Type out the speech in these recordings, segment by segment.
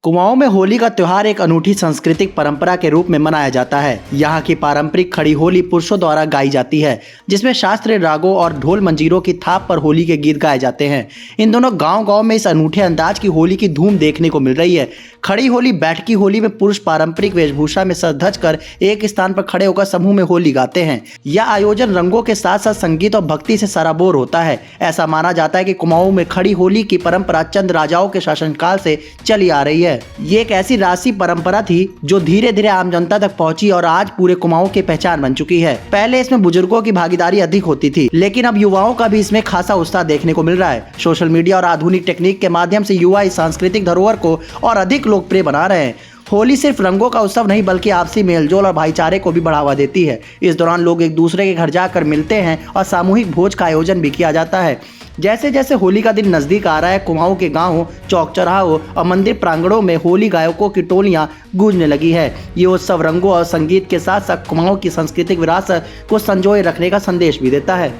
कुमाऊं में होली का त्योहार एक अनूठी सांस्कृतिक परंपरा के रूप में मनाया जाता है। यहाँ की पारंपरिक खड़ी होली पुरुषों द्वारा गाई जाती है, जिसमें शास्त्रीय रागों और ढोल मंजीरों की थाप पर होली के गीत गाए जाते हैं। इन दोनों गांव-गांव में इस अनूठे अंदाज की होली की धूम देखने को मिल रही है। खड़ी होली बैठकी होली में पुरुष पारंपरिक वेशभूषा में सज धज कर एक स्थान पर खड़े होकर समूह में होली गाते हैं। यह आयोजन रंगों के साथ साथ संगीत और भक्ति से सराबोर होता है। ऐसा माना जाता है कि कुमाऊं में खड़ी होली की परंपरा चंद राजाओं के शासनकाल से चली आ रही है। ये एक ऐसी राशि परंपरा थी जो धीरे धीरे आम जनता तक पहुंची और आज पूरे कुमाऊं की पहचान बन चुकी है। पहले इसमें बुजुर्गों की भागीदारी अधिक होती थी, लेकिन अब युवाओं का भी इसमें खासा उत्साह देखने को मिल रहा है। सोशल मीडिया और आधुनिक टेक्निक के माध्यम से युवा इस सांस्कृतिक धरोहर को और अधिक लोकप्रिय बना रहे हैं। होली सिर्फ रंगों का उत्सव नहीं बल्कि आपसी मेलजोल और भाईचारे को भी बढ़ावा देती है। इस दौरान लोग एक दूसरे के घर जाकर मिलते हैं और सामूहिक भोज का आयोजन भी किया जाता है। जैसे जैसे होली का दिन नजदीक आ रहा है, कुमाऊं के गांवों, चौक चौराहों और मंदिर प्रांगणों में होली गायकों की टोलियां गूंजने लगी है। ये उत्सव रंगों और संगीत के साथ साथ कुमाऊं की सांस्कृतिक विरासत को संजोए रखने का संदेश भी देता है।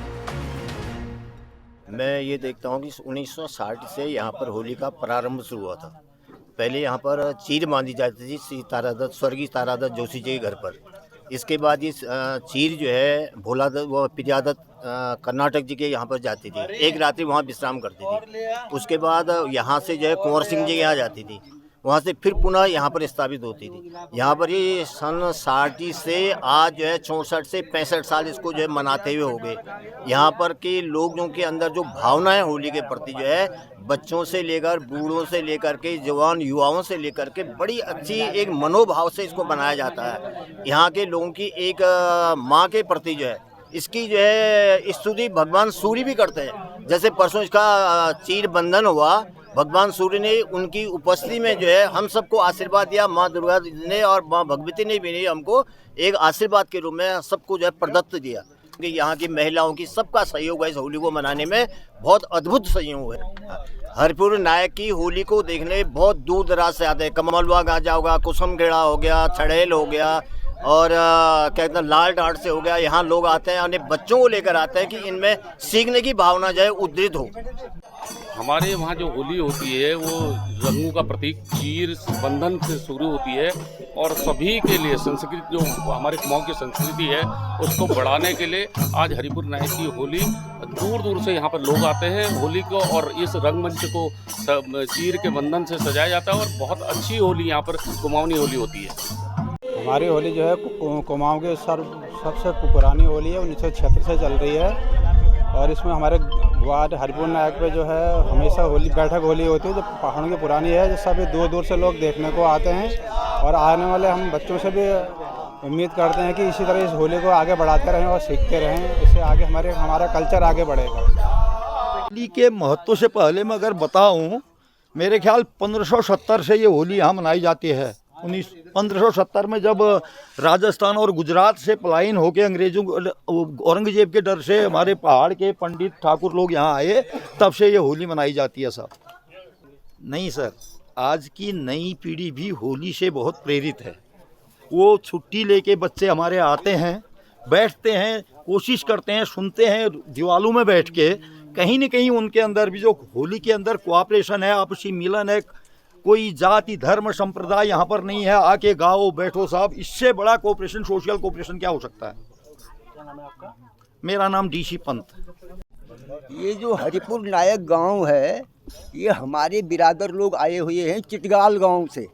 मैं ये देखता हूँ कि 1960 से यहाँ पर होली का प्रारंभ शुरू हुआ था। पहले यहाँ पर चीर बांधी जाती थी तारादत्त, स्वर्गीय तारादत्त जोशी जी के घर पर। इसके बाद ये चीर जो है भोलादत्त व प्रियादत्त कर्नाटक जी के यहाँ पर जाती थी। एक रात्रि वहाँ विश्राम करती थी। उसके बाद यहाँ से जो है कुंवर सिंह जी के यहाँ जाती थी। वहाँ से फिर पुनः यहाँ पर स्थापित होती थी। यहाँ पर ये सन 60 से आज जो है 64 से 65 साल इसको जो है मनाते हुए हो गए। यहाँ पर के लोगों के अंदर जो भावना है होली के प्रति जो है, बच्चों से लेकर बूढ़ों से लेकर के जवान युवाओं से लेकर के बड़ी अच्छी एक मनोभाव से इसको बनाया जाता है। यहाँ के लोगों की एक माँ के प्रति जो है इसकी जो है स्तुति भगवान सूर्य भी करते हैं। जैसे परसों इसका चीर बंधन हुआ, भगवान सूर्य ने उनकी उपस्थिति में जो है हम सबको आशीर्वाद दिया। माँ दुर्गा ने और माँ भगवती ने भी हमको एक आशीर्वाद के रूप में सबको जो है प्रदत्त दिया। कि यहाँ की महिलाओं की सबका सहयोग है इस होली को मनाने में, बहुत अद्भुत सहयोग है। हरिपुर नायक की होली को देखने बहुत दूर दराज से आते हैं। कमलवा गांजा होगा, कुसुमखेड़ा हो गया, छड़ेल हो गया और क्या कहते हैं लाल डाट से हो गया। यहाँ लोग आते हैं, अपने बच्चों को लेकर आते हैं कि इनमें सीखने की भावना जो है उद्धृत हो। हमारे वहाँ जो होली होती है वो रंगों का प्रतीक चीर बंधन से शुरू होती है और सभी के लिए संस्कृति जो हमारे कुमाऊं की संस्कृति है उसको बढ़ाने के लिए आज हरिपुर नायक की होली दूर दूर से यहाँ पर लोग आते हैं होली को, और इस रंगमंच को चीर के बंधन से सजाया जाता है और बहुत अच्छी होली यहाँ पर कुमाऊनी होली होती है। हमारी होली जो है कुमाऊं के सबसे पुरानी होली है, 1976 से चल रही है। और इसमें हमारे वार्ड हरिपुर नायक पे जो है हमेशा बैठक होली होती है, जो पहाड़ों की पुरानी है, जो सभी दूर दूर से लोग देखने को आते हैं। और आने वाले हम बच्चों से भी उम्मीद करते हैं कि इसी तरह इस होली को आगे बढ़ाते रहें और सीखते रहें। इससे आगे हमारा कल्चर आगे बढ़ेगा। होली के महत्व से पहले मैं अगर बताऊं, मेरे ख्याल 1570 से ये होली यहाँ मनाई जाती है। 1570 में जब राजस्थान और गुजरात से पलायन होकर अंग्रेजों औरंगजेब के डर से हमारे पहाड़ के पंडित ठाकुर लोग यहाँ आए, तब से ये होली मनाई जाती है। साहब नहीं सर, आज की नई पीढ़ी भी होली से बहुत प्रेरित है। वो छुट्टी लेके बच्चे हमारे आते हैं, बैठते हैं, कोशिश करते हैं, सुनते हैं दीवालों में बैठ के। कहीं न कहीं उनके अंदर भी जो होली के अंदर कोऑपरेशन है, आपसी मिलन है, कोई जाति धर्म संप्रदाय यहाँ पर नहीं है। आके गाओ बैठो साहब, इससे बड़ा कोऑपरेशन, सोशल कोऑपरेशन क्या हो सकता है। क्या नाम है आपका? मेरा नाम डीसी पंत। ये जो हरिपुर नायक गांव है, ये हमारे बिरादर लोग आए हुए हैं चिटगाल गांव से।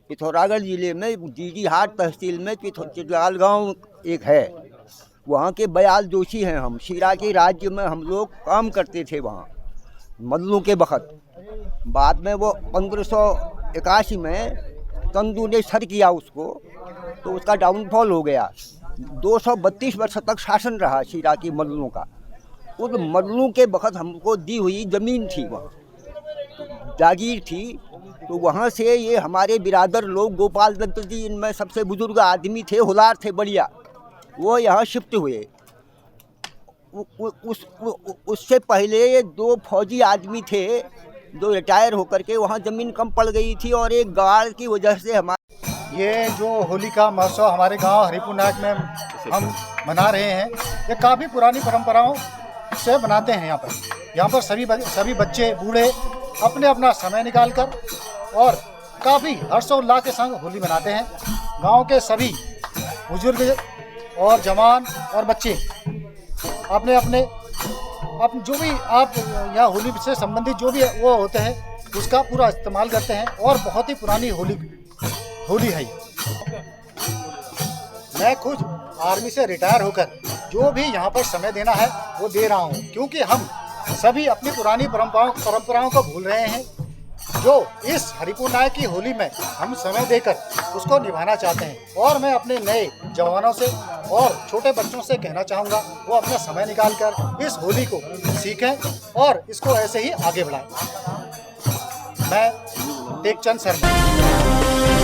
पिथौरागढ़ जिले में डीडीहाट तहसील में चिटगाल गांव एक है, वहाँ के बयाल जोशी हैं हम। शिरा के राज्य में हम लोग काम करते थे वहाँ मल्लू के वक़्त। बाद में वो 1581 में तंदू ने सर किया उसको, तो उसका डाउनफॉल हो गया। 232 वर्ष तक शासन रहा शिरा की मल्लू का। उस मल्लू के वक़्त हमको दी हुई ज़मीन थी, वहाँ जागीर थी। तो वहाँ से ये हमारे बिरादर लोग, गोपाल दत्त जी इनमें सबसे बुजुर्ग आदमी थे, हुलार थे बढ़िया, वो यहाँ शिफ्ट हुए। उससे पहले 2 फौजी आदमी थे जो रिटायर होकर के, वहाँ ज़मीन कम पड़ गई थी और एक गाड़ की वजह से हमारे ये जो होली का महोत्सव हमारे गांव हरिपुर नायक में हम मना रहे हैं, ये काफ़ी पुरानी परंपराओं से मनाते हैं। यहाँ पर सभी बच्चे बूढ़े अपने अपना समय निकाल कर और काफ़ी हर्षोल्लास के संग होली मनाते हैं। गांव के सभी बुजुर्ग और जवान और बच्चे अपने अपने जो भी आप यहाँ होली से संबंधित जो भी वो होते हैं उसका पूरा इस्तेमाल करते हैं और बहुत ही पुरानी होली है। मैं खुद आर्मी से रिटायर होकर जो भी यहाँ पर समय देना है वो दे रहा हूँ, क्योंकि हम सभी अपनी पुरानी परंपराओं को भूल रहे हैं, जो इस हरिपुर नायक की होली में हम समय देकर उसको निभाना चाहते हैं। और मैं अपने नए जवानों से और छोटे बच्चों से कहना चाहूँगा वो अपना समय निकालकर इस होली को सीखें और इसको ऐसे ही आगे बढ़ाएं। मैं टेकचंद शर्मा।